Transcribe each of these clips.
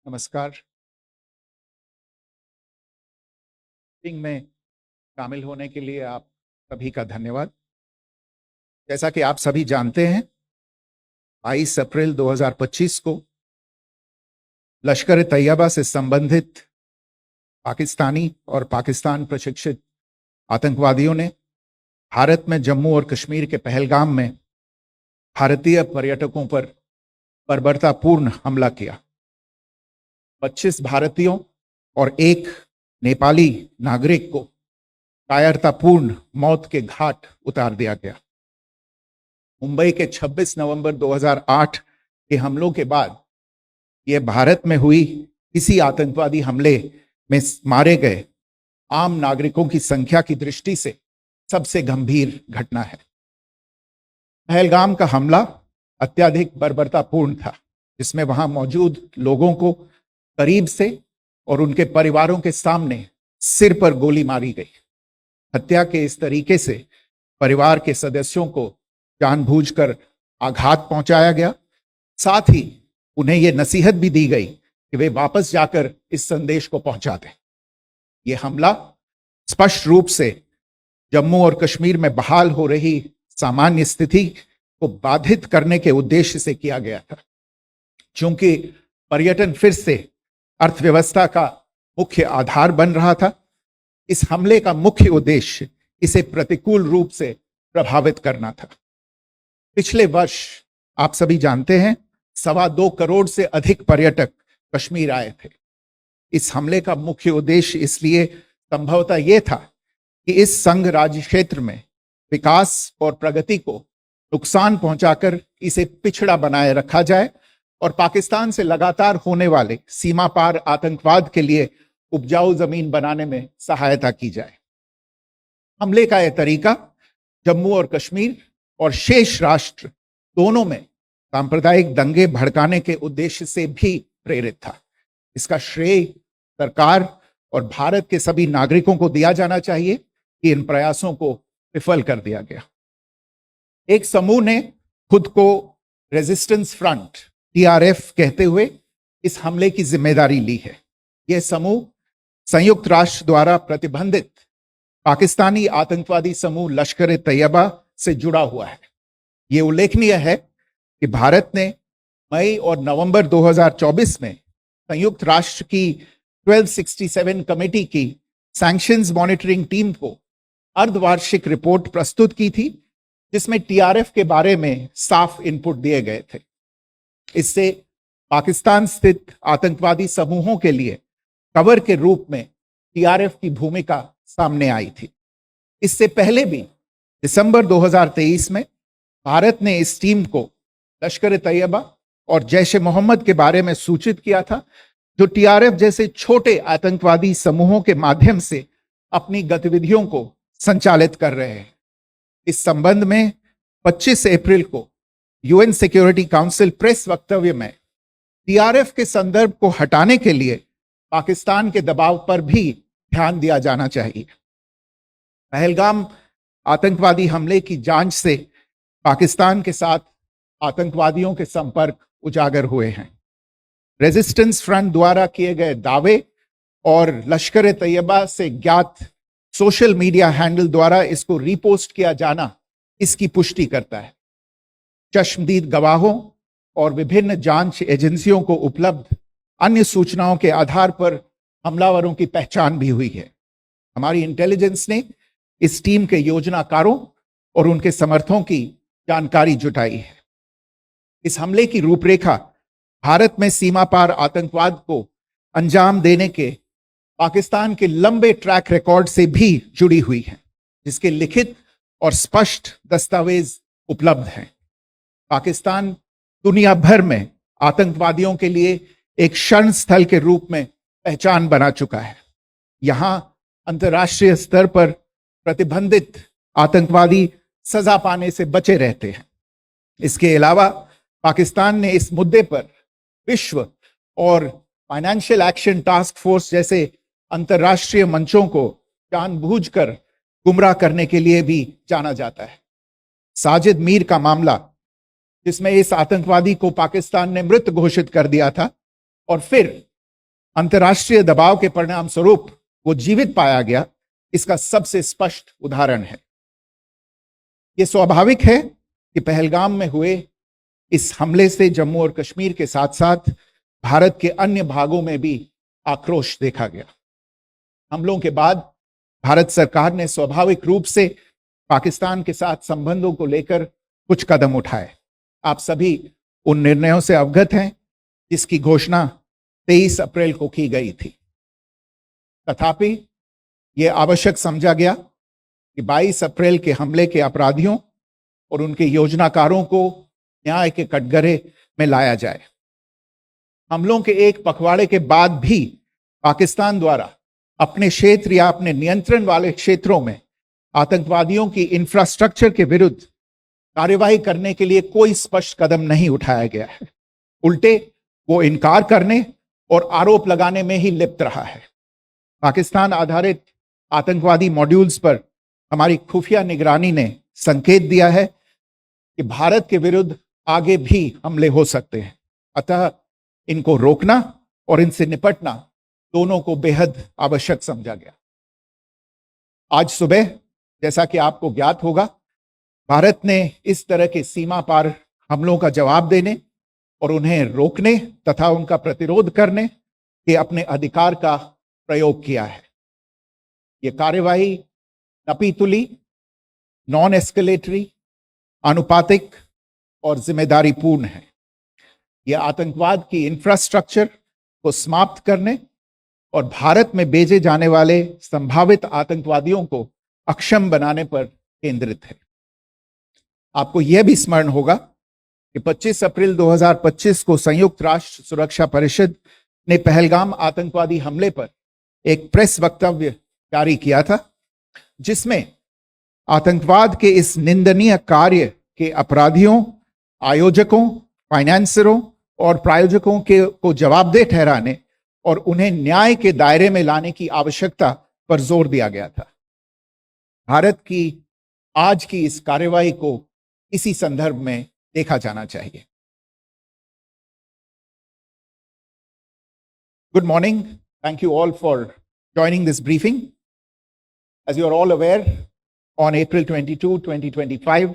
नमस्कार। मीटिंग में शामिल होने के लिए आप सभी का धन्यवाद। जैसा कि आप सभी जानते हैं, 22 अप्रैल 2025 को लश्कर तैयबा से संबंधित पाकिस्तानी और पाकिस्तान प्रशिक्षित आतंकवादियों ने भारत में जम्मू और कश्मीर के पहलगाम में भारतीय पर्यटकों पर बर्बरतापूर्ण हमला किया। 25 भारतीयों और एक नेपाली नागरिक को कायरतापूर्ण मौत के घाट उतार दिया गया। मुंबई के 26 नवंबर 2008 के हमलों के बाद यह भारत में हुई किसी आतंकवादी हमले में मारे गए आम नागरिकों की संख्या की दृष्टि से सबसे गंभीर घटना है। पहलगाम का हमला अत्यधिक बर्बरतापूर्ण था, जिसमें वहां मौजूद लोगों को करीब से और उनके परिवारों के सामने सिर पर गोली मारी गई। हत्या के इस तरीके से परिवार के सदस्यों को जानबूझकर आघात पहुंचाया गया। साथ ही उन्हें यह नसीहत भी दी गई कि वे वापस जाकर इस संदेश को पहुंचा दें। यह हमला स्पष्ट रूप से जम्मू और कश्मीर में बहाल हो रही सामान्य स्थिति को बाधित करने के उद्देश्य से किया गया था। चूंकि पर्यटन फिर से अर्थव्यवस्था का मुख्य आधार बन रहा था, इस हमले का मुख्य उद्देश्य इसे प्रतिकूल रूप से प्रभावित करना था। पिछले वर्ष आप सभी जानते हैं, 2.25 करोड़ से अधिक पर्यटक कश्मीर आए थे। इस हमले का मुख्य उद्देश्य इसलिए संभवतः यह था कि इस संघ राज्य क्षेत्र में विकास और प्रगति को नुकसान पहुंचाकर इसे पिछड़ा बनाए रखा जाए और पाकिस्तान से लगातार होने वाले सीमा पार आतंकवाद के लिए उपजाऊ जमीन बनाने में सहायता की जाए। हमले का यह तरीका जम्मू और कश्मीर और शेष राष्ट्र दोनों में सांप्रदायिक दंगे भड़काने के उद्देश्य से भी प्रेरित था। इसका श्रेय सरकार और भारत के सभी नागरिकों को दिया जाना चाहिए कि इन प्रयासों को विफल कर दिया गया। एक समूह ने खुद को रेजिस्टेंस फ्रंट TRF कहते हुए इस हमले की जिम्मेदारी ली है। यह समूह संयुक्त राष्ट्र द्वारा प्रतिबंधित पाकिस्तानी आतंकवादी समूह लश्कर तैयबा से जुड़ा हुआ है। यह उल्लेखनीय है कि भारत ने मई और नवंबर 2024 में संयुक्त राष्ट्र की 1267 कमेटी की सैंक्शंस मॉनिटरिंग टीम को अर्धवार्षिक रिपोर्ट प्रस्तुत की थी, जिसमें TRF के बारे में साफ इनपुट दिए गए थे। इससे पाकिस्तान स्थित आतंकवादी समूहों के लिए कवर के रूप में TRF की भूमिका सामने आई थी। इससे पहले भी दिसंबर 2023 में भारत ने इस टीम को लश्कर तैयबा और जैश ए मोहम्मद के बारे में सूचित किया था, जो टीआरएफ जैसे छोटे आतंकवादी समूहों के माध्यम से अपनी गतिविधियों को संचालित कर रहे हैं। इस संबंध में 25 अप्रैल को यूएन सिक्योरिटी काउंसिल प्रेस वक्तव्य में टीआरएफ के संदर्भ को हटाने के लिए पाकिस्तान के दबाव पर भी ध्यान दिया जाना चाहिए। पहलगाम आतंकवादी हमले की जांच से पाकिस्तान के साथ आतंकवादियों के संपर्क उजागर हुए हैं। रेजिस्टेंस फ्रंट द्वारा किए गए दावे और लश्कर तैयबा से ज्ञात सोशल मीडिया हैंडल द्वारा इसको रीपोस्ट किया जाना इसकी पुष्टि करता है। चश्मदीद गवाहों और विभिन्न जांच एजेंसियों को उपलब्ध अन्य सूचनाओं के आधार पर हमलावरों की पहचान भी हुई है। हमारी इंटेलिजेंस ने इस टीम के योजनाकारों और उनके समर्थकों की जानकारी जुटाई है। इस हमले की रूपरेखा भारत में सीमा पार आतंकवाद को अंजाम देने के पाकिस्तान के लंबे ट्रैक रिकॉर्ड से भी जुड़ी हुई है, जिसके लिखित और स्पष्ट दस्तावेज उपलब्ध हैं। पाकिस्तान दुनिया भर में आतंकवादियों के लिए एक शरण स्थल के रूप में पहचान बना चुका है। यहां अंतर्राष्ट्रीय स्तर पर प्रतिबंधित आतंकवादी सजा पाने से बचे रहते हैं। इसके अलावा पाकिस्तान ने इस मुद्दे पर विश्व और फाइनेंशियल एक्शन टास्क फोर्स जैसे अंतर्राष्ट्रीय मंचों को जानबूझकर गुमराह करने के लिए भी जाना जाता है। साजिद मीर का मामला, जिसमें इस आतंकवादी को पाकिस्तान ने मृत घोषित कर दिया था और फिर अंतर्राष्ट्रीय दबाव के परिणाम स्वरूप वो जीवित पाया गया, इसका सबसे स्पष्ट उदाहरण है। यह स्वाभाविक है कि पहलगाम में हुए इस हमले से जम्मू और कश्मीर के साथ साथ भारत के अन्य भागों में भी आक्रोश देखा गया। हमलों के बाद भारत सरकार ने स्वाभाविक रूप से पाकिस्तान के साथ संबंधों को लेकर कुछ कदम उठाए। आप सभी उन निर्णयों से अवगत हैं जिसकी घोषणा 23 अप्रैल को की गई थी। तथापि यह आवश्यक समझा गया कि 22 अप्रैल के हमले के अपराधियों और उनके योजनाकारों को न्याय के कटघरे में लाया जाए। हमलों के एक पखवाड़े के बाद भी पाकिस्तान द्वारा अपने क्षेत्र या अपने नियंत्रण वाले क्षेत्रों में आतंकवादियों की इंफ्रास्ट्रक्चर के विरुद्ध कार्यवाही करने के लिए कोई स्पष्ट कदम नहीं उठाया गया है। उल्टे वो इनकार करने और आरोप लगाने में ही लिप्त रहा है। पाकिस्तान आधारित आतंकवादी मॉड्यूल्स पर हमारी खुफिया निगरानी ने संकेत दिया है कि भारत के विरुद्ध आगे भी हमले हो सकते हैं। अतः इनको रोकना और इनसे निपटना दोनों को बेहद आवश्यक समझा गया। आज सुबह, जैसा कि आपको ज्ञात होगा, भारत ने इस तरह के सीमा पार हमलों का जवाब देने और उन्हें रोकने तथा उनका प्रतिरोध करने के अपने अधिकार का प्रयोग किया है। यह कार्यवाही नपीतुली, नॉन एस्केलेटरी, आनुपातिक और जिम्मेदारीपूर्ण है। यह आतंकवाद की इंफ्रास्ट्रक्चर को समाप्त करने और भारत में भेजे जाने वाले संभावित आतंकवादियों को अक्षम बनाने पर केंद्रित है। आपको यह भी स्मरण होगा कि 25 अप्रैल 2025 को संयुक्त राष्ट्र सुरक्षा परिषद ने पहलगाम आतंकवादी हमले पर एक प्रेस वक्तव्य जारी किया था, जिसमें आतंकवाद के इस निंदनीय कार्य के अपराधियों, आयोजकों, फाइनेंसरों और प्रायोजकों को जवाबदेह ठहराने और उन्हें न्याय के दायरे में लाने की आवश्यकता पर जोर दिया गया था। भारत की आज की इस कार्यवाही को इसी संदर्भ में देखा जाना चाहिए। Good morning. Thank you all for joining this briefing. As you are all aware, on April 22, 2025,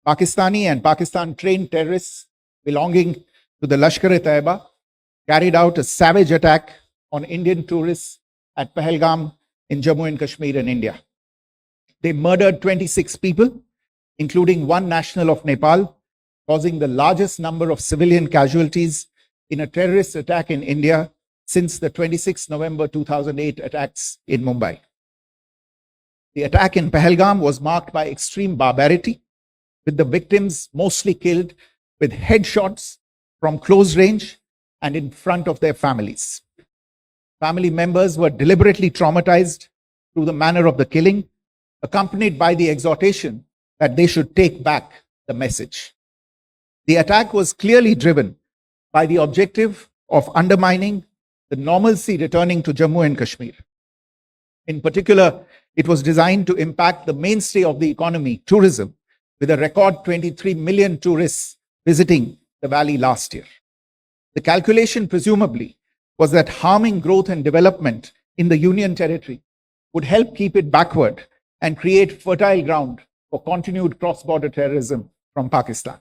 Pakistani and Pakistan-trained terrorists belonging to the Lashkar-e-Taiba carried out a savage attack on Indian tourists at Pahalgam in Jammu and Kashmir in India. They murdered 26 people, including one national of Nepal, causing the largest number of civilian casualties in a terrorist attack in India since the 26 November 2008 attacks in Mumbai. The attack in Pahalgam was marked by extreme barbarity, with the victims mostly killed with headshots from close range and in front of their families. Family members were deliberately traumatized through the manner of the killing, accompanied by the exhortation that they should take back the message. The attack was clearly driven by the objective of undermining the normalcy returning to Jammu and Kashmir. In particular, it was designed to impact the mainstay of the economy, tourism, with a record 23 million tourists visiting the valley last year. The calculation, presumably, was that harming growth and development in the Union Territory would help keep it backward and create fertile ground for continued cross-border terrorism from Pakistan.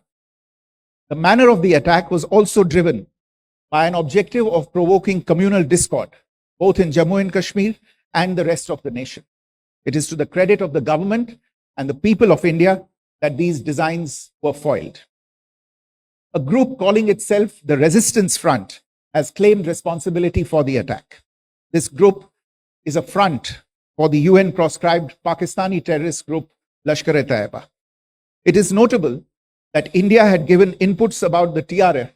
The manner of the attack was also driven by an objective of provoking communal discord, both in Jammu and Kashmir and the rest of the nation. It is to the credit of the government and the people of India that these designs were foiled. A group calling itself the Resistance Front has claimed responsibility for the attack. This group is a front for the UN-proscribed Pakistani terrorist group Lashkar-e-Taiba. It is notable that India had given inputs about the TRF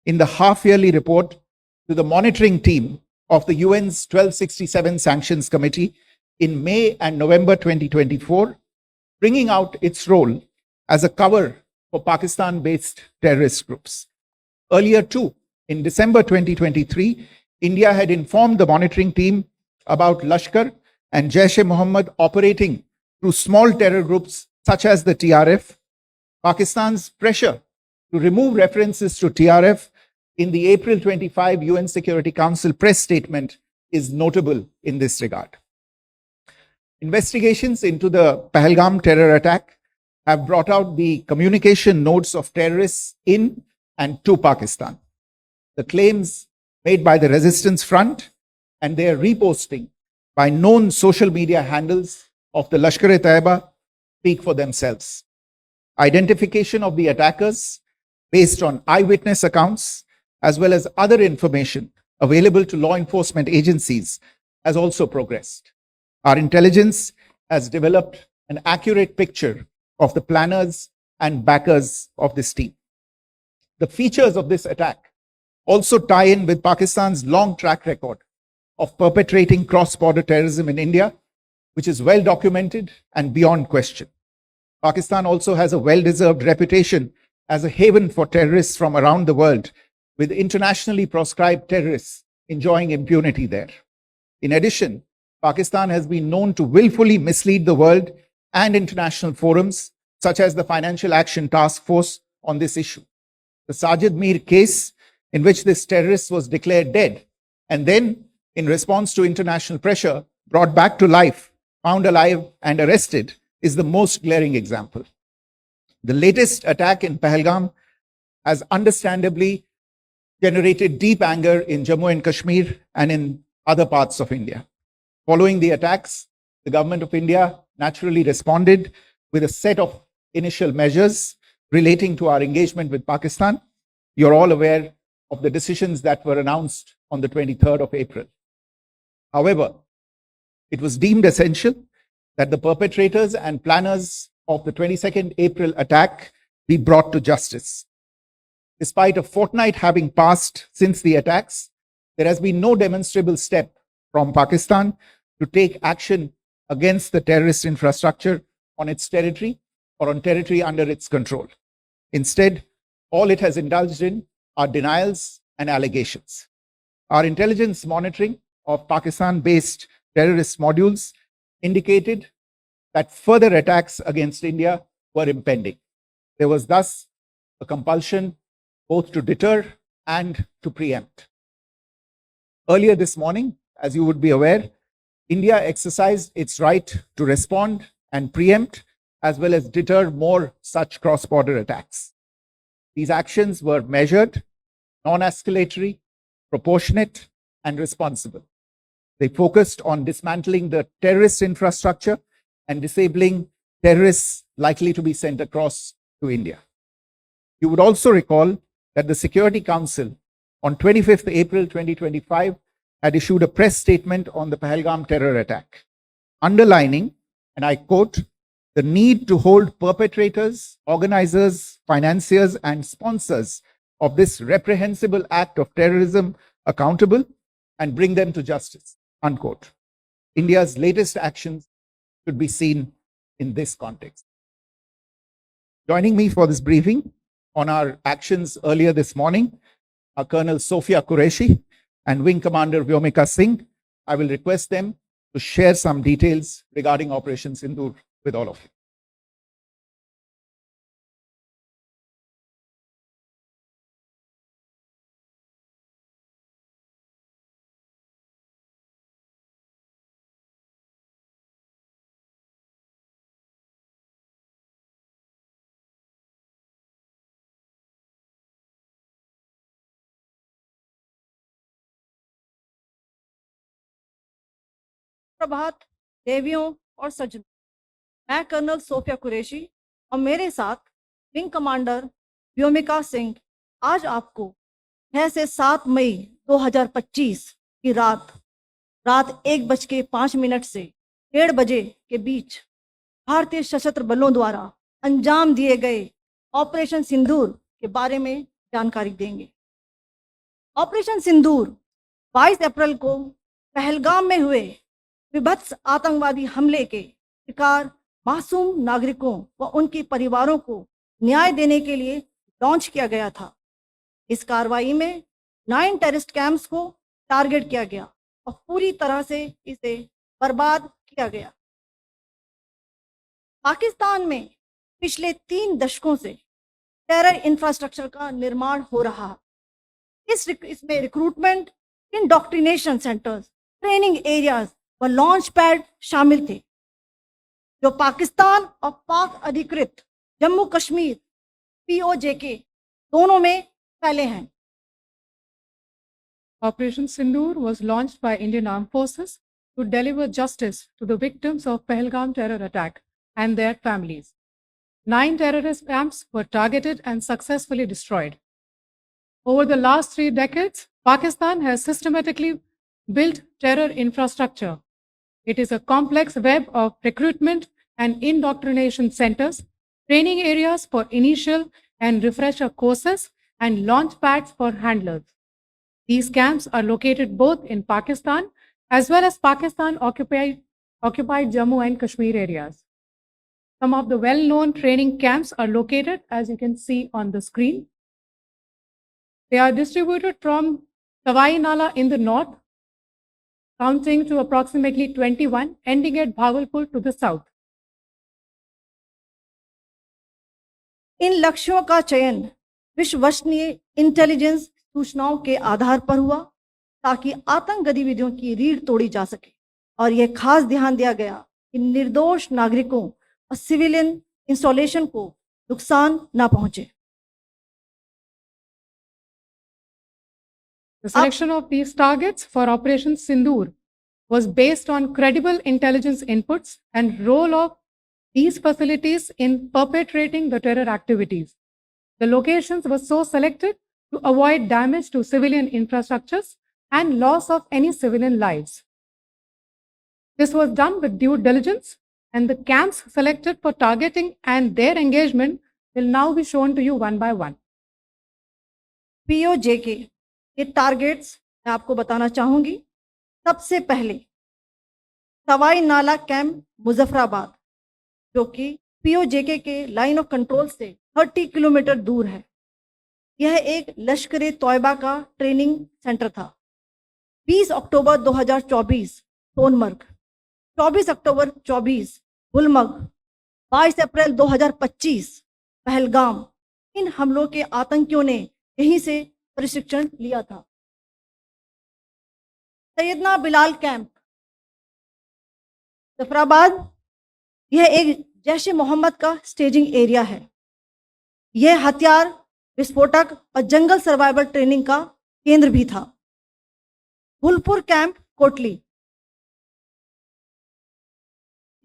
in the half-yearly report to the monitoring team of the UN's 1267 Sanctions Committee in May and November 2024, bringing out its role as a cover for Pakistan-based terrorist groups. Earlier too, in December 2023, India had informed the monitoring team about Lashkar and Jaish-e-Mohammed operating through small terror groups such as the TRF. Pakistan's pressure to remove references to TRF in the April 25 UN Security Council press statement is notable in this regard. Investigations into the Pahalgam terror attack have brought out the communication notes of terrorists in and to Pakistan. The claims made by the Resistance Front and their reposting by known social media handles of the Lashkar-e-Taiba speak for themselves. Identification of the attackers based on eyewitness accounts as well as other information available to law enforcement agencies has also progressed. Our intelligence has developed an accurate picture of the planners and backers of this team. The features of this attack also tie in with Pakistan's long track record of perpetrating cross-border terrorism in India, which is well documented and beyond question. Pakistan also has a well-deserved reputation as a haven for terrorists from around the world, with internationally proscribed terrorists enjoying impunity there. In addition, Pakistan has been known to willfully mislead the world and international forums, such as the Financial Action Task Force, on this issue. The Sajid Mir case, in which this terrorist was declared dead and then, in response to international pressure, brought back to life, found alive and arrested, is the most glaring example. The latest attack in Pahalgam has understandably generated deep anger in Jammu and Kashmir and in other parts of India. Following the attacks, the government of India naturally responded with a set of initial measures relating to our engagement with Pakistan. You're all aware of the decisions that were announced on the 23rd of April. However, it was deemed essential that the perpetrators and planners of the 22nd April attack be brought to justice. Despite a fortnight having passed since the attacks, there has been no demonstrable step from Pakistan to take action against the terrorist infrastructure on its territory or on territory under its control. Instead, all it has indulged in are denials and allegations. Our intelligence monitoring of Pakistan-based terrorist modules indicated that further attacks against India were impending. There was thus a compulsion both to deter and to preempt. Earlier this morning, as you would be aware, India exercised its right to respond and preempt as well as deter more such cross-border attacks. These actions were measured, non-escalatory, proportionate, and responsible. They focused on dismantling the terrorist infrastructure and disabling terrorists likely to be sent across to India. You would also recall that the Security Council on 25th April 2025 had issued a press statement on the Pahalgam terror attack, underlining and I quote, the need to hold perpetrators, organizers, financiers, and sponsors of this reprehensible act of terrorism accountable and bring them to justice, unquote. India's latest actions should be seen in this context. Joining me for this briefing on our actions earlier this morning are Colonel Sophia Qureshi and Wing Commander Vyomika Singh. I will request them to share some details regarding Operation Sindoor with all of you. प्रभात देवियों और सज्जनों, मैं colonel Sophia Qureshi और मेरे साथ wing commander Vyomika Singh आज आपको 6 से 7 मई 2025 की रात 1:05 से 1:30 बजे के बीच भारतीय सशस्त्र बलों द्वारा अंजाम दिए गए ऑपरेशन सिंदूर के बारे में जानकारी देंगे। ऑपरेशन सिंदूर 22 अप्रैल को पहलगाम में हुए विभत्स आतंकवादी हमले के शिकार मासूम नागरिकों व उनके परिवारों को न्याय देने के लिए लॉन्च किया गया था। इस कार्रवाई में 9 टेररिस्ट कैंप्स को टारगेट किया गया और पूरी तरह से इसे बर्बाद किया गया। पाकिस्तान में पिछले 3 दशकों से टेरर इंफ्रास्ट्रक्चर का निर्माण हो रहा है। इसमें recruitment, indoctrination centres, training areas व लॉन्च पैड शामिल थे, जो पाकिस्तान और पाक अधिकृत जम्मू कश्मीर POJK दोनों में फैले हैं। Operation Sindoor was launched by Indian Armed Forces to deliver justice to the victims of Pahalgam terror attack and their families. 9 terrorist camps were targeted and successfully destroyed. Over the last 3 decades, Pakistan has systematically built terror infrastructure. It is a complex web of recruitment and indoctrination centers, training areas for initial and refresher courses, and launch pads for handlers. These camps are located both in Pakistan as well as Pakistan-occupied Jammu and Kashmir areas. Some of the well-known training camps are located, as you can see on the screen. They are distributed from Sawai Nala in the north, counting to approximately 21, ending at Bhagalpur to the south. इन लक्ष्यों का चयन विश्वसनीय intelligence सूचनाओं के आधार पर हुआ ताकि आतंक गतिविधियों की रीढ़ तोड़ी जा सके, और यह खास ध्यान दिया गया कि निर्दोष नागरिकों और सिविलियन इंस्टॉलेशन को नुकसान न पहुंचे। The selection of these targets for Operation Sindoor was based on credible intelligence inputs and role of these facilities in perpetrating the terror activities. The locations were so selected to avoid damage to civilian infrastructures and loss of any civilian lives. This was done with due diligence, and the camps selected for targeting and their engagement will now be shown to you one by one. POJK के targets मैं आपको बताना चाहूंगी। सबसे पहले सवाई नाला camp Muzaffarabad, जो कि POJK के लाइन ऑफ कंट्रोल से 30 किलोमीटर दूर है। यह एक लश्कर तोयबा का ट्रेनिंग सेंटर था। 20 अक्टूबर 2024 सोनमर्ग, 24 अक्टूबर 24 गुलमर्ग, 22 अप्रैल 2025 पहलगाम, इन हमलों के आतंकियों ने यहीं से प्रशिक्षण लिया था। सैयदना बिलाल कैंप जफराबाद, यह एक जैश ए मोहम्मद का स्टेजिंग एरिया है। यह हथियार, विस्फोटक और जंगल सर्वाइवल ट्रेनिंग का केंद्र भी था। गुलपुर कैंप कोटली,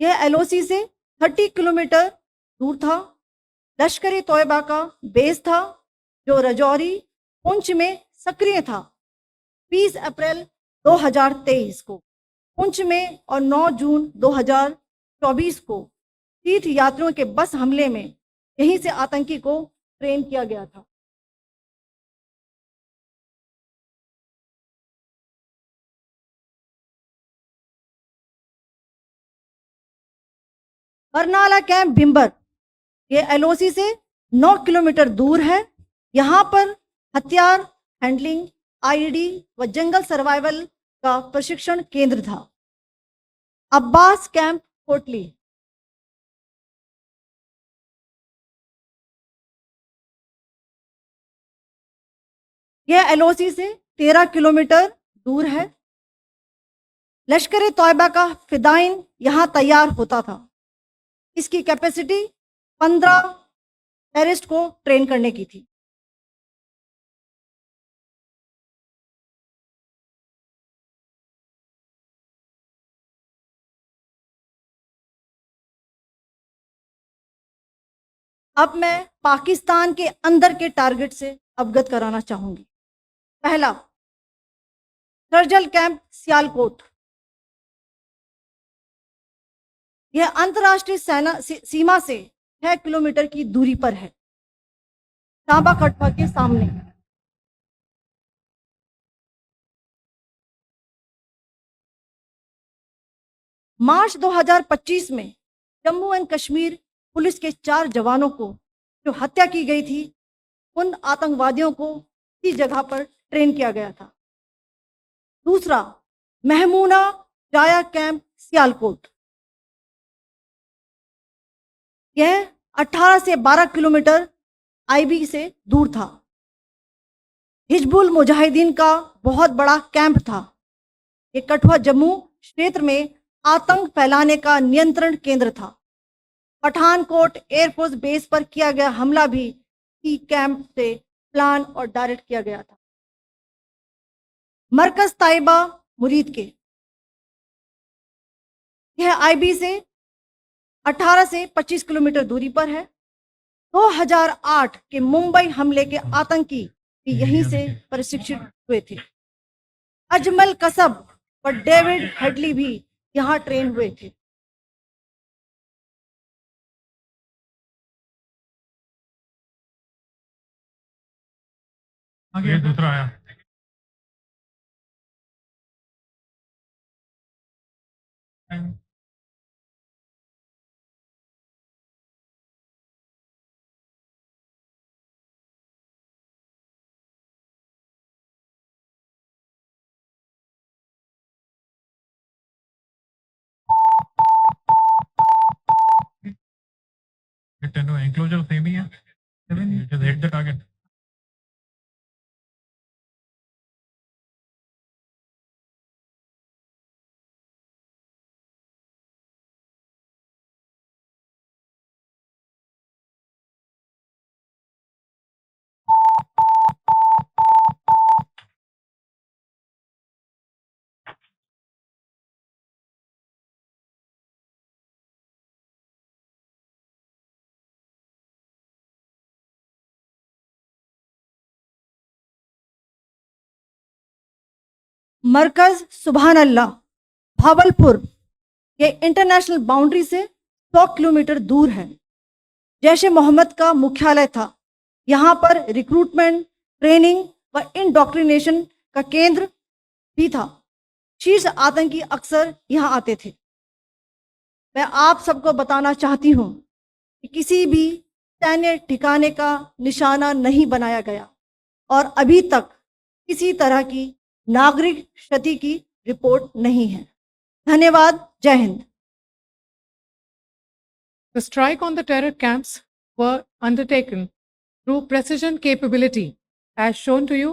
यह LOC से 30 किलोमीटर दूर था। लश्कर तोयबा का बेस था, जो रजौरी पुंछ में सक्रिय था। 20 अप्रैल 2023 को पुंछ में और 9 जून 24 को तीर्थ यात्रियों के बस हमले में यहीं से आतंकी को ट्रेन किया गया था। बरनाला कैंप भिंबर ये एलओसी से 9 किलोमीटर दूर है। यहाँ पर हथियार हैंडलिंग, आईईडी व जंगल सर्वाइवल का प्रशिक्षण केंद्र था। अब्बास कैंप कोटली यह एलओसी से 13 किलोमीटर दूर है। लश्कर तौयबा का फिदाइन यहाँ तैयार होता था। इसकी कैपेसिटी 15 टेररिस्ट को ट्रेन करने की थी। अब मैं पाकिस्तान के अंदर के टारगेट से अवगत कराना चाहूंगी। पहला, सर्जल कैंप सियालकोट। यह अंतर्राष्ट्रीय सीमा से 6 किलोमीटर की दूरी पर है, सांबा कटवा के सामने। मार्च 2025 में जम्मू एंड कश्मीर पुलिस के 4 जवानों को जो हत्या की गई थी, उन आतंकवादियों को इस जगह पर ट्रेन किया गया था। दूसरा, महमूना जाया कैंप सियालकोट। यह 18 से 12 किलोमीटर आईबी से दूर था। हिजबुल मुजाहिदीन का बहुत बड़ा कैंप था। ये कठुआ जम्मू क्षेत्र में आतंक फैलाने का नियंत्रण केंद्र था। पठानकोट एयरफोर्स बेस पर किया गया हमला भी इसी कैंप से प्लान और डायरेक्ट किया गया था। मरकज ताइबा मुरीद के, यह आईबी से 18 से 25 किलोमीटर दूरी पर है। 2008 के मुंबई हमले के आतंकी भी यहीं से प्रशिक्षित हुए थे। अजमल कसब और डेविड हेडली भी यहाँ ट्रेन हुए थे। आगे दूसरा आया। Enclosure same ही है। Just hit the target. मरकज सुभान अल्लाह भावलपुर, ये इंटरनेशनल बाउंड्री से 100 किलोमीटर दूर है। जैश ए मोहम्मद का मुख्यालय था। यहाँ पर रिक्रूटमेंट, ट्रेनिंग व इंडोक्ट्रिनेशन का केंद्र भी था। शीर्ष आतंकी अक्सर यहाँ आते थे। मैं आप सबको बताना चाहती हूँ कि किसी भी सैन्य ठिकाने का निशाना नहीं बनाया गया और अभी तक किसी तरह की नागरिक क्षति की रिपोर्ट नहीं है। धन्यवाद। जय Hind. The strike on the terror camps were undertaken through precision capability, as shown to you.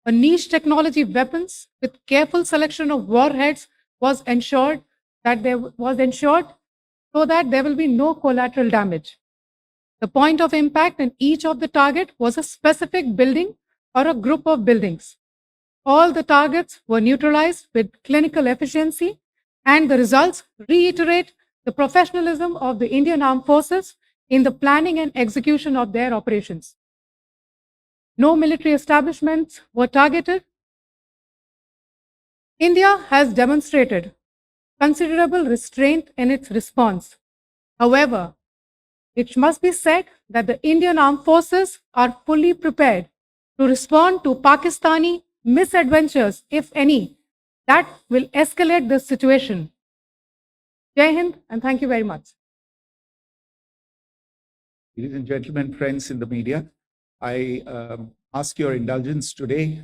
A niche technology weapons with careful selection of warheads was ensured so that there will be no collateral damage. The point of impact in each of the target was a specific building or a group of buildings. All the targets were neutralized with clinical efficiency, and the results reiterate the professionalism of the Indian Armed Forces in the planning and execution of their operations. No military establishments were targeted. India has demonstrated considerable restraint in its response. However, it must be said that the Indian Armed Forces are fully prepared to respond to Pakistani misadventures, if any, that will escalate the situation. Jai Hind, and thank you very much. Ladies and gentlemen, friends in the media, I ask your indulgence today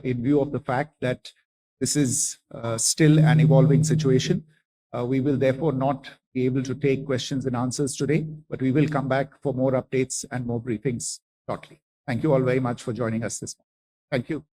in view of the fact that this is still an evolving situation. We will therefore not be able to take questions and answers today, but we will come back for more updates and more briefings shortly. Thank you all very much for joining us this morning. Thank you.